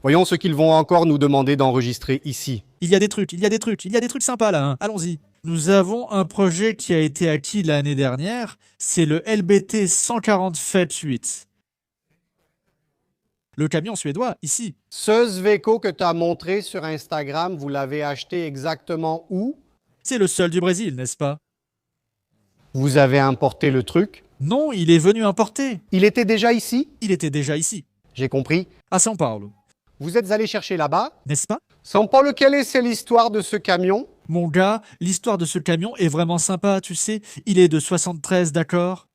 Voyons ce qu'ils vont encore nous demander d'enregistrer ici. Il y a des trucs sympas là, hein. Allons-y. Nous avons un projet qui a été acquis l'année dernière, c'est le LBT 140 FET 8. Le camion suédois, ici. Ce Sweco que tu as montré sur Instagram, vous l'avez acheté exactement où? C'est le seul du Brésil, n'est-ce pas? Vous avez importé le truc? Non, il est venu importer. Il était déjà ici? Il était déjà ici, J'ai compris. à São Paulo, Vous êtes allé chercher là-bas? n'est-ce pas? São Paulo, quelle est l'histoire de ce camion? Mon gars, l'histoire de ce camion est vraiment sympa, tu sais. Il est de 73, d'accord?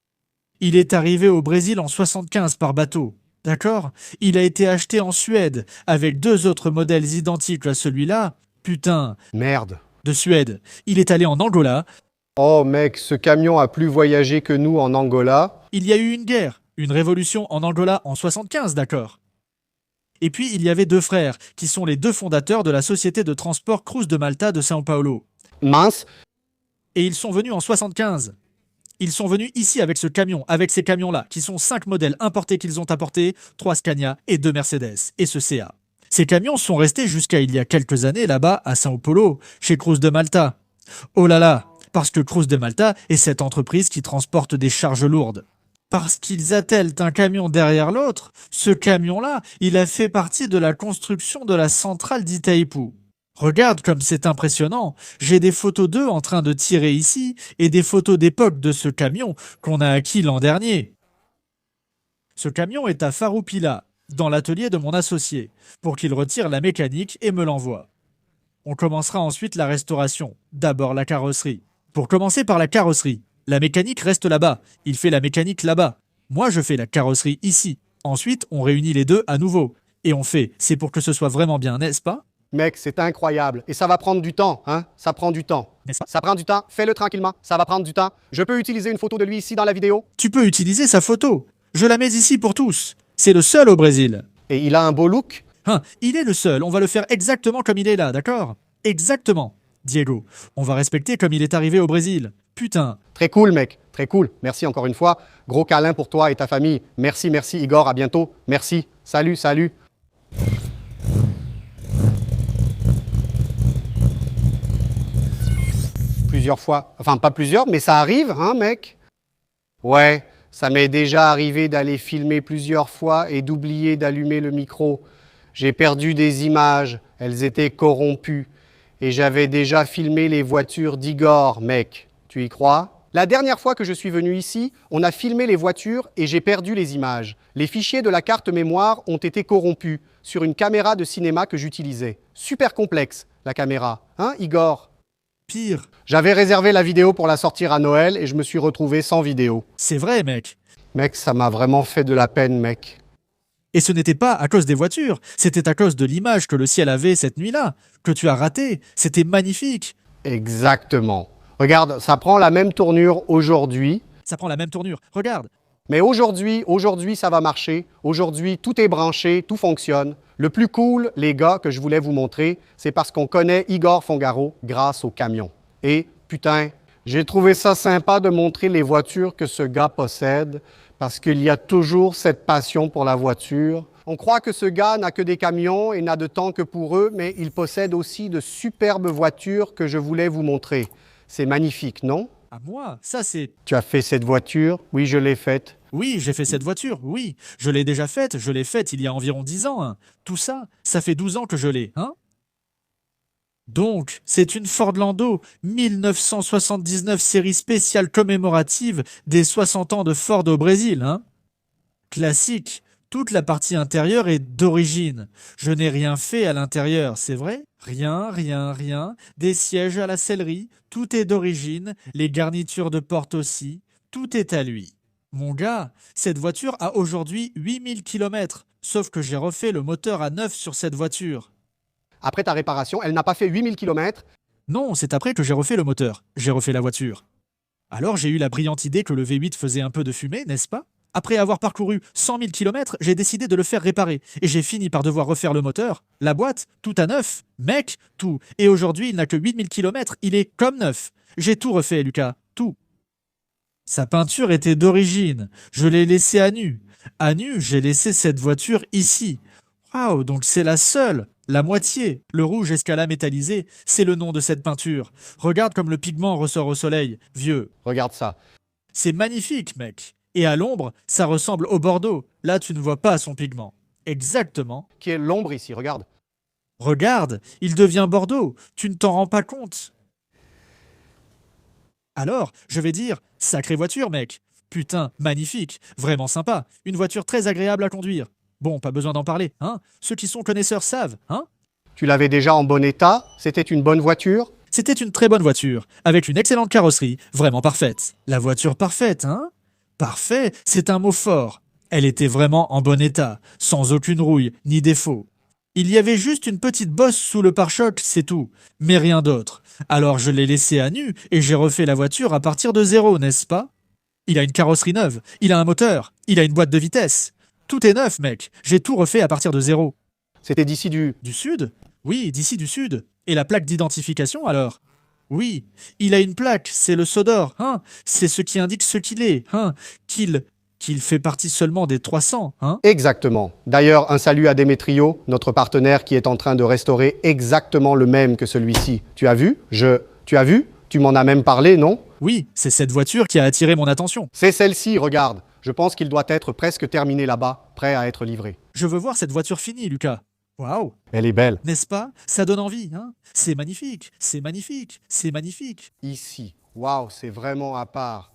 Il est arrivé au Brésil en 75 par bateau, d'accord? Il a été acheté en Suède avec 2 autres modèles identiques à celui-là. Putain, Merde. de Suède. Il est allé en Angola. Oh mec, ce camion a plus voyagé que nous en Angola. Il y a eu une guerre, une révolution en Angola en 75, d'accord? Et puis il y avait 2 frères, qui sont les 2 fondateurs de la société de transport Cruz de Malta de São Paulo. Mince. Et ils sont venus en 75. Ils sont venus ici avec ce camion, avec ces camions-là, qui sont 5 modèles importés qu'ils ont apportés, 3 Scania et 2 Mercedes, et ce CA. Ces camions sont restés jusqu'à il y a quelques années là-bas à São Paulo, chez Cruz de Malta. Oh là là, parce que Cruz de Malta est cette entreprise qui transporte des charges lourdes. Parce qu'ils attellent un camion derrière l'autre, ce camion-là, il a fait partie de la construction de la centrale d'Itaipu. Regarde comme c'est impressionnant. J'ai des photos d'eux en train de tirer ici et des photos d'époque de ce camion qu'on a acquis l'an dernier. Ce camion est à Farroupilha, dans l'atelier de mon associé, pour qu'il retire la mécanique et me l'envoie. On commencera ensuite la restauration, d'abord la carrosserie. Pour commencer par la carrosserie, la mécanique reste là-bas, il fait la mécanique là-bas. Moi je fais la carrosserie ici. Ensuite on réunit les deux à nouveau. Et on fait, c'est pour que ce soit vraiment bien, n'est-ce pas? Mec, c'est incroyable. Et ça va prendre du temps, hein? Ça prend du temps. N'est-ce pas? Ça prend du temps. Fais-le tranquillement. Ça va prendre du temps. Je peux utiliser une photo de lui ici dans la vidéo? Tu peux utiliser sa photo. Je la mets ici pour tous. C'est le seul au Brésil. Et il a un beau look? Hein, il est le seul, on va le faire exactement comme il est là, d'accord? Exactement, Diego. On va respecter comme il est arrivé au Brésil. Putain. Très cool, mec. Très cool. Merci encore une fois. Gros câlin pour toi et ta famille. Merci, merci, Igor. À bientôt. Merci. Salut, salut. Plusieurs fois. Enfin, pas plusieurs, mais ça arrive, hein, mec? Ouais, ça m'est déjà arrivé d'aller filmer plusieurs fois et d'oublier d'allumer le micro. J'ai perdu des images. Elles étaient corrompues. Et j'avais déjà filmé les voitures d'Igor, mec. Tu y crois? La dernière fois que je suis venu ici, on a filmé les voitures et j'ai perdu les images. Les fichiers de la carte mémoire ont été corrompus sur une caméra de cinéma que j'utilisais. Super complexe, la caméra. Hein, Igor? Pire. J'avais réservé la vidéo pour la sortir à Noël et je me suis retrouvé sans vidéo. C'est vrai, mec. Mec, ça m'a vraiment fait de la peine, mec. Et ce n'était pas à cause des voitures, c'était à cause de l'image que le ciel avait cette nuit-là, que tu as ratée. C'était magnifique. Exactement. Regarde, ça prend la même tournure aujourd'hui. Ça prend la même tournure. Regarde. Mais aujourd'hui, ça va marcher. Aujourd'hui, tout est branché, tout fonctionne. Le plus cool, les gars, que je voulais vous montrer, c'est parce qu'on connaît Igor Fongaro grâce au camion. Et, putain, j'ai trouvé ça sympa de montrer les voitures que ce gars possède, parce qu'il y a toujours cette passion pour la voiture. On croit que ce gars n'a que des camions et n'a de temps que pour eux, mais il possède aussi de superbes voitures que je voulais vous montrer. C'est magnifique, non? À moi, ça c'est... Tu as fait cette voiture? Oui, je l'ai faite. Oui, j'ai fait cette voiture, oui. Je l'ai déjà faite, je l'ai faite il y a environ 10 ans. Hein. Tout ça, ça fait 12 ans que je l'ai, hein? Donc, c'est une Ford Landau 1979 série spéciale commémorative des 60 ans de Ford au Brésil, hein? Classique. Toute la partie intérieure est d'origine. Je n'ai rien fait à l'intérieur, c'est vrai? Rien, rien, rien. Des sièges à la sellerie, tout est d'origine. Les garnitures de porte aussi. Tout est à lui. Mon gars, cette voiture a aujourd'hui 8000 km. Sauf que j'ai refait le moteur à neuf sur cette voiture. Après ta réparation, elle n'a pas fait 8000 km. Non, c'est après que j'ai refait le moteur. J'ai refait la voiture. Alors j'ai eu la brillante idée que le V8 faisait un peu de fumée, n'est-ce pas? Après avoir parcouru 100 000 km, j'ai décidé de le faire réparer. Et j'ai fini par devoir refaire le moteur, la boîte, tout à neuf. Mec, tout. Et aujourd'hui, il n'a que 8000 km, il est comme neuf. J'ai tout refait, Lucas, tout. Sa peinture était d'origine. Je l'ai laissée à nu. À nu, j'ai laissé cette voiture ici. Waouh, donc c'est la seule, la moitié. Le rouge escala métallisé, c'est le nom de cette peinture. Regarde comme le pigment ressort au soleil, vieux. Regarde ça. C'est magnifique, mec. Et à l'ombre, ça ressemble au bordeaux. Là, tu ne vois pas son pigment. Exactement. Qui est l'ombre ici, regarde. Regarde, il devient bordeaux. Tu ne t'en rends pas compte. Alors, je vais dire, sacrée voiture, mec. Putain, magnifique, vraiment sympa. Une voiture très agréable à conduire. Bon, pas besoin d'en parler, hein. Ceux qui sont connaisseurs savent, hein. Tu l'avais déjà en bon état. C'était une bonne voiture. C'était une très bonne voiture, avec une excellente carrosserie, vraiment parfaite. La voiture parfaite, hein? Parfait, c'est un mot fort. Elle était vraiment en bon état, sans aucune rouille ni défaut. Il y avait juste une petite bosse sous le pare-choc, c'est tout, mais rien d'autre. Alors je l'ai laissée à nu et j'ai refait la voiture à partir de zéro, n'est-ce pas? Il a une carrosserie neuve, il a un moteur, il a une boîte de vitesse. Tout est neuf, mec. J'ai tout refait à partir de zéro. C'était d'ici du... Du sud? Oui, d'ici du sud. Et la plaque d'identification alors? Oui, il a une plaque, c'est le Sodor, hein? C'est ce qui indique ce qu'il est, hein? Qu'il fait partie seulement des 300, hein? Exactement. D'ailleurs, un salut à Demetrio, notre partenaire qui est en train de restaurer exactement le même que celui-ci. Tu as vu? Tu as vu? Tu m'en as même parlé, non? Oui, c'est cette voiture qui a attiré mon attention. C'est celle-ci, regarde. Je pense qu'il doit être presque terminé là-bas, prêt à être livré. Je veux voir cette voiture finie, Lucas. Waouh! Elle est belle. N'est-ce pas? Ça donne envie, hein? C'est magnifique, c'est magnifique, c'est magnifique. Ici. Waouh, c'est vraiment à part.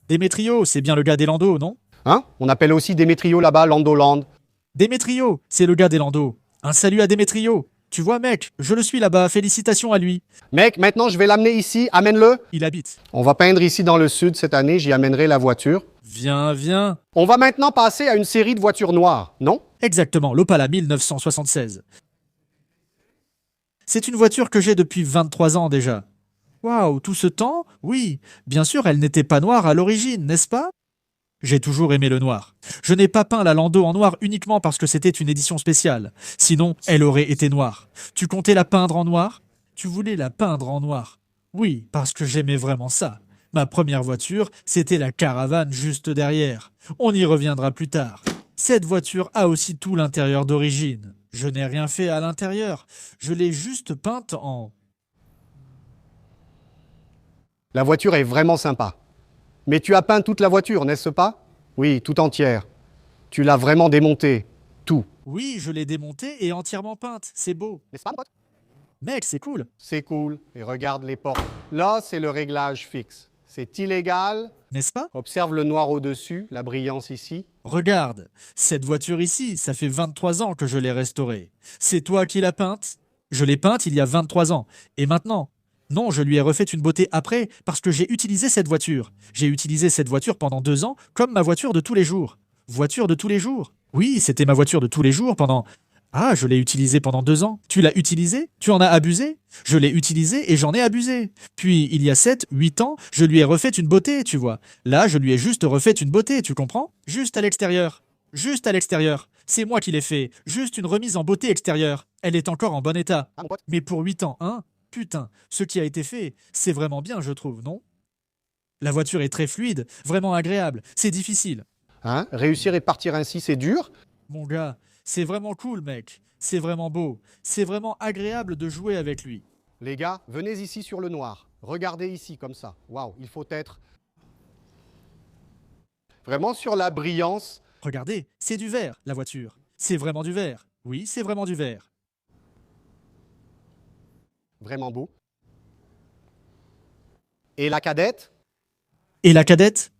Démétrio, c'est bien le gars des Landos, non? Hein? On appelle aussi Demetrio là-bas, Landoland. Démétrio, c'est le gars des Landos. Un salut à Démétrio. Tu vois, mec, je le suis là-bas, félicitations à lui. Mec, maintenant je vais l'amener ici, amène-le. Il habite. On va peindre ici dans le sud cette année, j'y amènerai la voiture. Viens, viens. On va maintenant passer à une série de voitures noires, non? Exactement, l'Opala 1976. C'est une voiture que j'ai depuis 23 ans déjà. Waouh, tout ce temps? Oui, bien sûr, elle n'était pas noire à l'origine, n'est-ce pas? J'ai toujours aimé le noir. Je n'ai pas peint la Lando en noir uniquement parce que c'était une édition spéciale. Sinon, elle aurait été noire. Tu comptais la peindre en noir? Tu voulais la peindre en noir? Oui, parce que j'aimais vraiment ça. Ma première voiture, c'était la caravane juste derrière. On y reviendra plus tard. Cette voiture a aussi tout l'intérieur d'origine. Je n'ai rien fait à l'intérieur. Je l'ai juste peinte en... La voiture est vraiment sympa. Mais tu as peint toute la voiture, n'est-ce pas? Oui, tout entière. Tu l'as vraiment démontée. Tout. Oui, je l'ai démontée et entièrement peinte. C'est beau. N'est-ce pas, mon pote? Mec, c'est cool. C'est cool. Et regarde les portes. Là, c'est le réglage fixe. C'est illégal. N'est-ce pas? Observe le noir au-dessus, la brillance ici. Regarde, cette voiture ici, ça fait 23 ans que je l'ai restaurée. C'est toi qui l'as peinte? Je l'ai peinte il y a 23 ans. Et maintenant? Non, je lui ai refait une beauté après parce que j'ai utilisé cette voiture. J'ai utilisé cette voiture pendant 2 ans comme ma voiture de tous les jours. Voiture de tous les jours? Oui, c'était ma voiture de tous les jours pendant... Ah, je l'ai utilisée pendant 2 ans. Tu l'as utilisée? Tu en as abusé? Je l'ai utilisée et j'en ai abusé. Puis, il y a 7, 8 ans, je lui ai refait une beauté, tu vois. Là, je lui ai juste refait une beauté, tu comprends? Juste à l'extérieur. Juste à l'extérieur. C'est moi qui l'ai fait. Juste une remise en beauté extérieure. Elle est encore en bon état. Ah, mon pote. Mais pour 8 ans, hein? Putain, ce qui a été fait, c'est vraiment bien, je trouve, non? La voiture est très fluide, vraiment agréable, c'est difficile. Hein? Réussir et partir ainsi, c'est dur. Mon gars, c'est vraiment cool, mec. C'est vraiment beau. C'est vraiment agréable de jouer avec lui. Les gars, venez ici sur le noir. Regardez ici, comme ça. Waouh, il faut être vraiment sur la brillance. Regardez, c'est du verre, la voiture. C'est vraiment du verre. Oui, c'est vraiment du verre. Vraiment beau. Et la cadette? Et la cadette?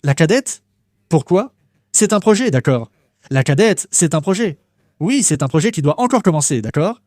La cadette? Pourquoi? C'est un projet, d'accord. La cadette, c'est un projet. Oui, c'est un projet qui doit encore commencer, d'accord.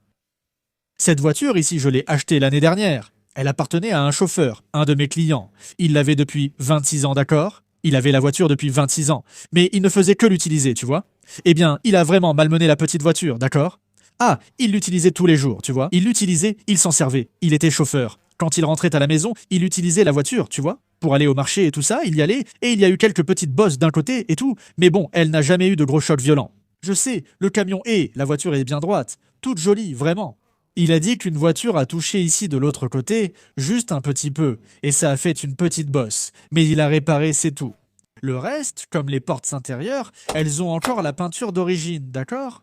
Cette voiture ici, je l'ai achetée l'année dernière. Elle appartenait à un chauffeur, un de mes clients. Il l'avait depuis 26 ans, d'accord? Il avait la voiture depuis 26 ans, mais il ne faisait que l'utiliser, tu vois? Eh bien, il a vraiment malmené la petite voiture, d'accord? Ah, il l'utilisait tous les jours, tu vois? Il l'utilisait, il s'en servait. Il était chauffeur. Quand il rentrait à la maison, il utilisait la voiture, tu vois? Pour aller au marché et tout ça, il y allait, et il y a eu quelques petites bosses d'un côté et tout, mais bon, elle n'a jamais eu de gros chocs violents. Je sais, le camion la voiture est bien droite, toute jolie, vraiment. Il a dit qu'une voiture a touché ici de l'autre côté, juste un petit peu, et ça a fait une petite bosse. Mais il a réparé, c'est tout. Le reste, comme les portes intérieures, elles ont encore la peinture d'origine, d'accord?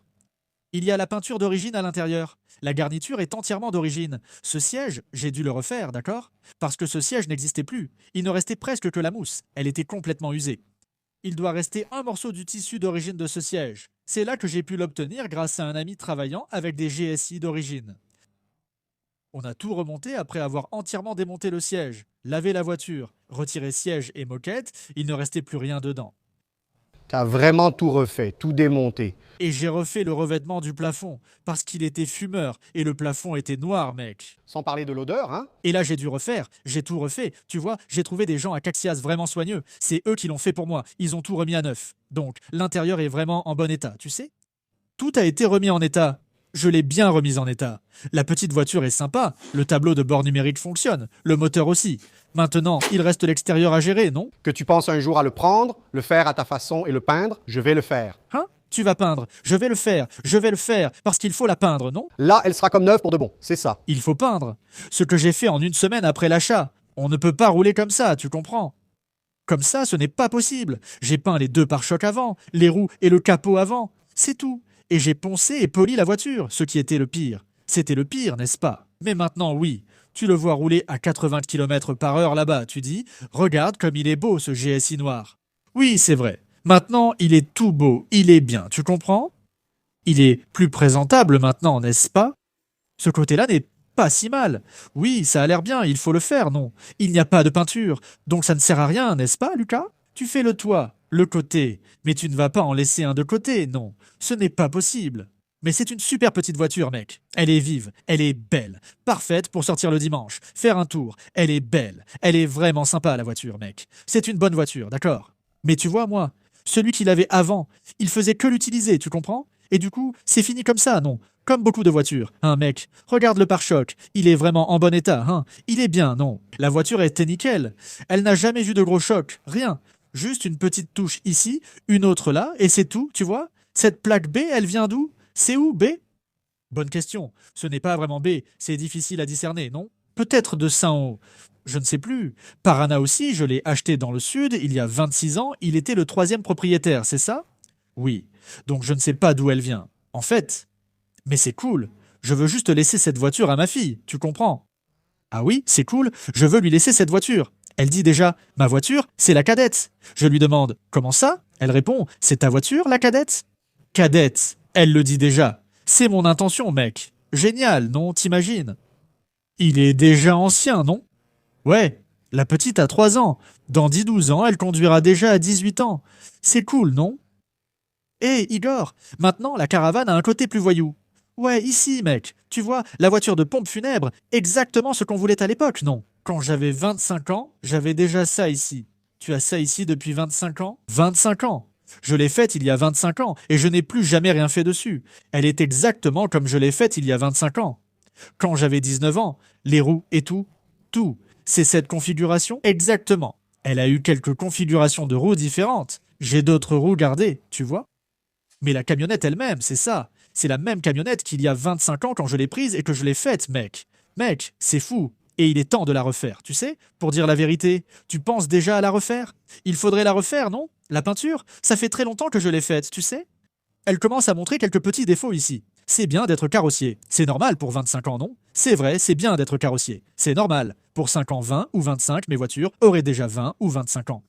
Il y a la peinture d'origine à l'intérieur. La garniture est entièrement d'origine. Ce siège, j'ai dû le refaire, d'accord? Parce que ce siège n'existait plus. Il ne restait presque que la mousse. Elle était complètement usée. Il doit rester un morceau du tissu d'origine de ce siège. C'est là que j'ai pu l'obtenir grâce à un ami travaillant avec des GSI d'origine. On a tout remonté après avoir entièrement démonté le siège, lavé la voiture, retiré siège et moquette, il ne restait plus rien dedans. T'as vraiment tout refait, tout démonté. Et j'ai refait le revêtement du plafond, parce qu'il était fumeur, et le plafond était noir, mec. Sans parler de l'odeur, hein? Et là, j'ai dû refaire, j'ai tout refait. Tu vois, j'ai trouvé des gens à Caxias vraiment soigneux. C'est eux qui l'ont fait pour moi. Ils ont tout remis à neuf. Donc, l'intérieur est vraiment en bon état, tu sais? Tout a été remis en état. Je l'ai bien remise en état. La petite voiture est sympa, le tableau de bord numérique fonctionne, le moteur aussi. Maintenant, il reste l'extérieur à gérer, non? Que tu penses un jour à le prendre, le faire à ta façon et le peindre, je vais le faire. Hein? Tu vas peindre. Je vais le faire, parce qu'il faut la peindre, non? Là, elle sera comme neuve pour de bon, c'est ça. Il faut peindre. Ce que j'ai fait en une semaine après l'achat. On ne peut pas rouler comme ça, tu comprends? Comme ça, ce n'est pas possible. J'ai peint les deux pare-chocs avant, les roues et le capot avant. C'est tout. Et j'ai poncé et poli la voiture, ce qui était le pire. C'était le pire, n'est-ce pas? Mais maintenant, oui. Tu le vois rouler à 80 km/h là-bas, tu dis, regarde comme il est beau ce GSI noir. Oui, c'est vrai. Maintenant, il est tout beau, il est bien, tu comprends? Il est plus présentable maintenant, n'est-ce pas? Ce côté-là n'est pas si mal. Oui, ça a l'air bien, il faut le faire, non? Il n'y a pas de peinture, donc ça ne sert à rien, n'est-ce pas, Lucas? Tu fais le toit, le côté, mais tu ne vas pas en laisser un de côté, non. Ce n'est pas possible. Mais c'est une super petite voiture, mec. Elle est vive, elle est belle, parfaite pour sortir le dimanche, faire un tour. Elle est belle, elle est vraiment sympa, la voiture, mec. C'est une bonne voiture, d'accord? Mais tu vois, moi, celui qu'il avait avant, il faisait que l'utiliser, tu comprends? Et du coup, c'est fini comme ça, non? Comme beaucoup de voitures, hein, mec. Regarde le pare-choc, il est vraiment en bon état, hein. Il est bien, non? La voiture était nickel. Elle n'a jamais eu de gros chocs, rien. Juste une petite touche ici, une autre là, et c'est tout, tu vois? Cette plaque B, elle vient d'où? C'est où, B? Bonne question. Ce n'est pas vraiment B, c'est difficile à discerner, non? Peut-être de Saint-Haut. Je ne sais plus. Parana aussi, je l'ai acheté dans le sud, il y a 26 ans, il était le troisième propriétaire, c'est ça? Oui. Donc je ne sais pas d'où elle vient. En fait. Mais c'est cool. Je veux juste laisser cette voiture à ma fille, tu comprends? Ah oui, c'est cool, je veux lui laisser cette voiture. Elle dit déjà, ma voiture, c'est la cadette. Je lui demande, comment ça? Elle répond, c'est ta voiture, la cadette? Cadette, elle le dit déjà. C'est mon intention, mec. Génial, non, t'imagines? Il est déjà ancien, non? Ouais, la petite a 3 ans. Dans 10-12 ans, elle conduira déjà à 18 ans. C'est cool, non? Hé, Igor, maintenant la caravane a un côté plus voyou. Ouais, ici, mec. Tu vois, la voiture de pompe funèbre, exactement ce qu'on voulait à l'époque, non? Quand j'avais 25 ans, j'avais déjà ça ici. Tu as ça ici depuis 25 ans? 25 ans. Je l'ai faite il y a 25 ans et je n'ai plus jamais rien fait dessus. Elle est exactement comme je l'ai faite il y a 25 ans. Quand j'avais 19 ans, les roues et tout, tout. C'est cette configuration? Exactement. Elle a eu quelques configurations de roues différentes. J'ai d'autres roues gardées, tu vois? Mais la camionnette elle-même, c'est ça. C'est la même camionnette qu'il y a 25 ans quand je l'ai prise et que je l'ai faite, mec. Mec, c'est fou. Et il est temps de la refaire, tu sais? Pour dire la vérité, tu penses déjà à la refaire? Il faudrait la refaire, non? La peinture? Ça fait très longtemps que je l'ai faite, tu sais? Elle commence à montrer quelques petits défauts ici. C'est bien d'être carrossier. C'est normal pour 25 ans, non? C'est vrai, c'est bien d'être carrossier. C'est normal. Pour 5 ans, 20 ou 25, mes voitures auraient déjà 20 ou 25 ans.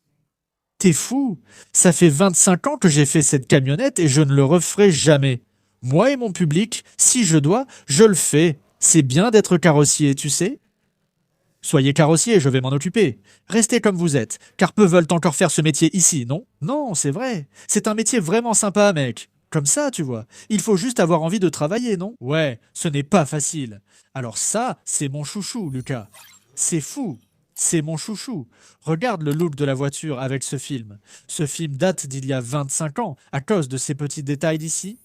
T'es fou? Ça fait 25 ans que j'ai fait cette camionnette et je ne le referai jamais. Moi et mon public, si je dois, je le fais. C'est bien d'être carrossier, tu sais? Soyez carrossier, je vais m'en occuper. Restez comme vous êtes, car peu veulent encore faire ce métier ici, non? Non, c'est vrai. C'est un métier vraiment sympa, mec. Comme ça, tu vois. Il faut juste avoir envie de travailler, non? Ouais, ce n'est pas facile. Alors ça, c'est mon chouchou, Lucas. C'est fou. C'est mon chouchou. Regarde le look de la voiture avec ce film. Ce film date d'il y a 25 ans, à cause de ces petits détails d'ici.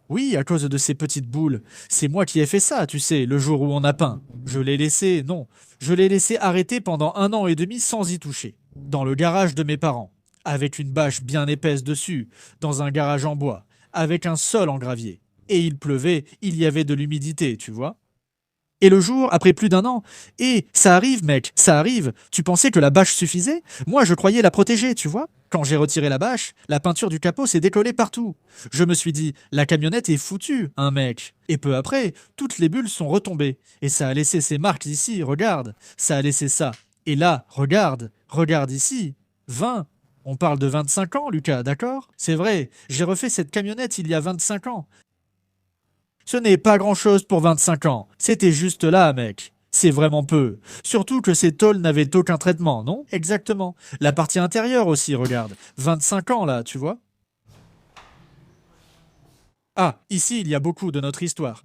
Oui, à cause de ces petites boules. C'est moi qui ai fait ça, tu sais, le jour où on a peint. Je l'ai laissé, non. Je l'ai laissé arrêter pendant 1 an et demi sans y toucher. Dans le garage de mes parents. Avec une bâche bien épaisse dessus. Dans un garage en bois. Avec un sol en gravier. Et il pleuvait, il y avait de l'humidité, tu vois. Et le jour, après plus d'1 an, ça arrive, mec, ça arrive. Tu pensais que la bâche suffisait? Moi, je croyais la protéger, tu vois. Quand j'ai retiré la bâche, la peinture du capot s'est décollée partout. Je me suis dit, la camionnette est foutue, hein, mec. Et peu après, toutes les bulles sont retombées. Et ça a laissé ces marques ici, regarde. Ça a laissé ça. Et là, regarde, regarde ici. 20. On parle de 25 ans, Lucas, d'accord? C'est vrai, j'ai refait cette camionnette il y a 25 ans. Ce n'est pas grand-chose pour 25 ans. C'était juste là, mec. C'est vraiment peu. Surtout que ces tôles n'avaient aucun traitement, non? Exactement. La partie intérieure aussi, regarde. 25 ans, là, tu vois? Ah, ici, il y a beaucoup de notre histoire.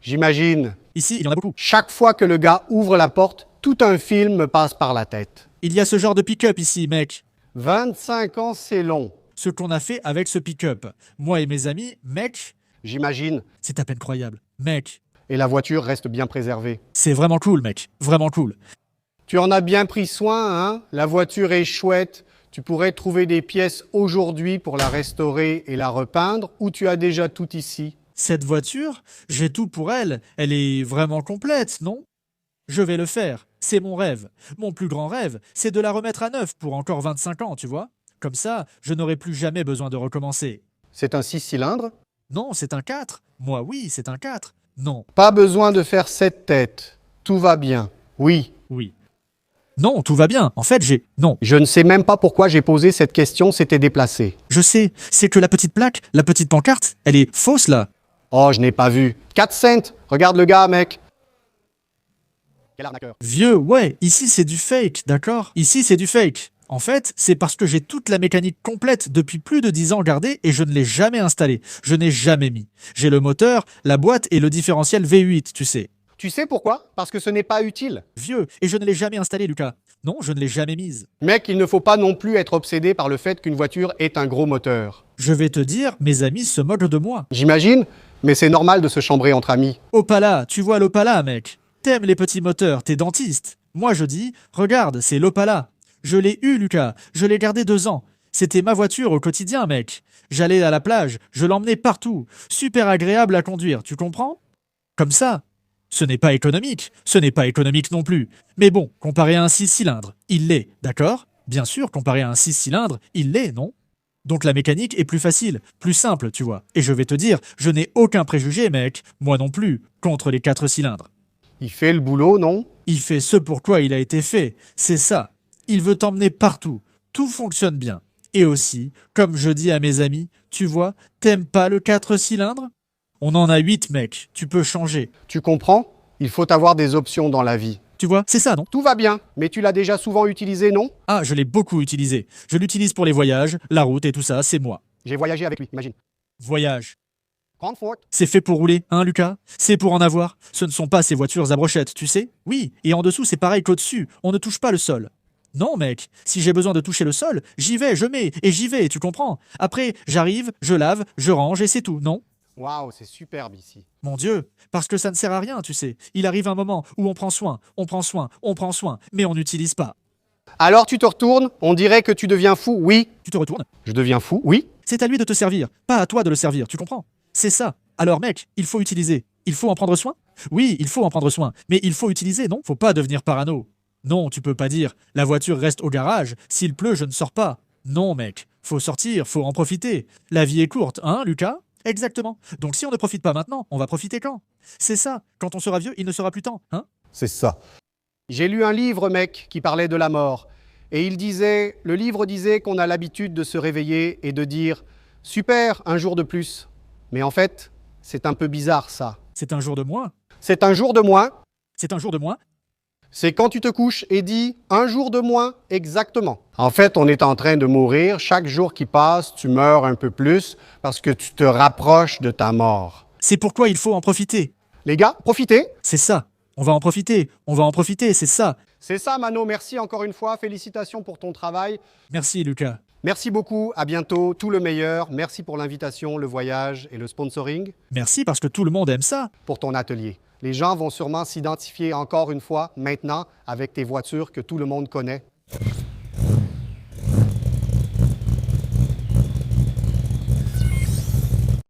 J'imagine. Ici, il y en a beaucoup. Chaque fois que le gars ouvre la porte, tout un film me passe par la tête. Il y a ce genre de pick-up ici, mec. 25 ans, c'est long. Ce qu'on a fait avec ce pick-up. Moi et mes amis, mec, J'imagine. c'est à peine croyable. Mec, Et la voiture reste bien préservée. c'est vraiment cool, mec. Vraiment cool. Tu en as bien pris soin, hein? La voiture est chouette. Tu pourrais trouver des pièces aujourd'hui pour la restaurer et la repeindre, ou tu as déjà tout ici? Cette voiture, j'ai tout pour elle. Elle est vraiment complète, non? Je vais le faire. C'est mon rêve. Mon plus grand rêve, c'est de la remettre à neuf pour encore 25 ans, tu vois? Comme ça, je n'aurai plus jamais besoin de recommencer. C'est un 6 cylindres? Non, c'est un 4. Moi, oui, c'est un 4. Non, Pas besoin de faire cette tête. Tout va bien. Oui. oui. Non, tout va bien. En fait, Non, Je ne sais même pas pourquoi j'ai posé cette question, c'était déplacé. je sais. C'est que la petite plaque, la petite pancarte, elle est fausse, là. Oh, je n'ai pas vu. 4 cents. Regarde le gars, mec. Quel arnaqueur. Vieux, ouais, ici c'est du fake, d'accord? Ici c'est du fake. En fait, c'est parce que j'ai toute la mécanique complète depuis plus de 10 ans gardée et je ne l'ai jamais installée. Je n'ai jamais mis. J'ai le moteur, la boîte et le différentiel V8, tu sais. Tu sais pourquoi? Parce que ce n'est pas utile. Vieux, et je ne l'ai jamais installée, Lucas. Non, je ne l'ai jamais mise. Mec, il ne faut pas non plus être obsédé par le fait qu'une voiture ait un gros moteur. Je vais te dire, mes amis se moquent de moi. J'imagine, mais c'est normal de se chambrer entre amis. Opala, tu vois l'Opala, mec. T'aimes les petits moteurs, t'es dentiste. Moi je dis, regarde, c'est l'Opala. Je l'ai eu, Lucas. Je l'ai gardé 2 ans. C'était ma voiture au quotidien, mec. J'allais à la plage, je l'emmenais partout. Super agréable à conduire, tu comprends? Comme ça. Ce n'est pas économique. Ce n'est pas économique non plus. Mais bon, comparé à un 6 cylindres, il l'est, d'accord? Bien sûr, comparé à un 6 cylindres, il l'est, non? Donc la mécanique est plus facile, plus simple, tu vois. Et je vais te dire, je n'ai aucun préjugé, mec, moi non plus, contre les 4 cylindres. Il fait le boulot, non? Il fait ce pour quoi il a été fait, c'est ça. Il veut t'emmener partout, tout fonctionne bien. Et aussi, comme je dis à mes amis, tu vois, t'aimes pas le 4 cylindres? On en a 8, mec, tu peux changer. Tu comprends? Il faut avoir des options dans la vie. Tu vois, c'est ça, non? Tout va bien, mais tu l'as déjà souvent utilisé, non? Ah, je l'ai beaucoup utilisé. Je l'utilise pour les voyages, la route et tout ça, c'est moi. J'ai voyagé avec lui, imagine. Voyage. Frankfurt. C'est fait pour rouler, hein, Lucas? C'est pour en avoir. Ce ne sont pas ces voitures à brochettes, tu sais? Oui, et en dessous, c'est pareil qu'au-dessus. On ne touche pas le sol. Non, mec. Si j'ai besoin de toucher le sol, j'y vais, je mets, et j'y vais, tu comprends? Après, j'arrive, je lave, je range, et c'est tout, non? Waouh, c'est superbe ici. Mon Dieu, parce que ça ne sert à rien, tu sais. Il arrive un moment où on prend soin, on prend soin, on prend soin, mais on n'utilise pas. Alors tu te retournes, on dirait que tu deviens fou, oui. Tu te retournes? Je deviens fou, oui. C'est à lui de te servir, pas à toi de le servir, tu comprends? C'est ça. Alors mec, il faut utiliser. Il faut en prendre soin? Oui, il faut en prendre soin, mais il faut utiliser, non? Faut pas devenir parano. Non, tu peux pas dire la voiture reste au garage, s'il pleut, je ne sors pas. Non, mec, faut sortir, faut en profiter. La vie est courte, hein, Lucas? Exactement. Donc si on ne profite pas maintenant, on va profiter quand? C'est ça, quand on sera vieux, il ne sera plus temps, hein? C'est ça. J'ai lu un livre, mec, qui parlait de la mort. Et le livre disait qu'on a l'habitude de se réveiller et de dire « Super, un jour de plus ». Mais en fait, c'est un peu bizarre, ça. C'est un jour de moins. C'est un jour de moins. C'est un jour de moins. C'est quand tu te couches et dis « un jour de moins », exactement. En fait, on est en train de mourir. Chaque jour qui passe, tu meurs un peu plus parce que tu te rapproches de ta mort. C'est pourquoi il faut en profiter. Les gars, profitez. C'est ça. On va en profiter, c'est ça. C'est ça, Mano. Merci encore une fois. Félicitations pour ton travail. Merci, Lucas. Merci beaucoup. À bientôt. Tout le meilleur. Merci pour l'invitation, le voyage et le sponsoring Merci parce que tout le monde aime ça. pour ton atelier. Les gens vont sûrement s'identifier encore une fois maintenant avec tes voitures que tout le monde connaît.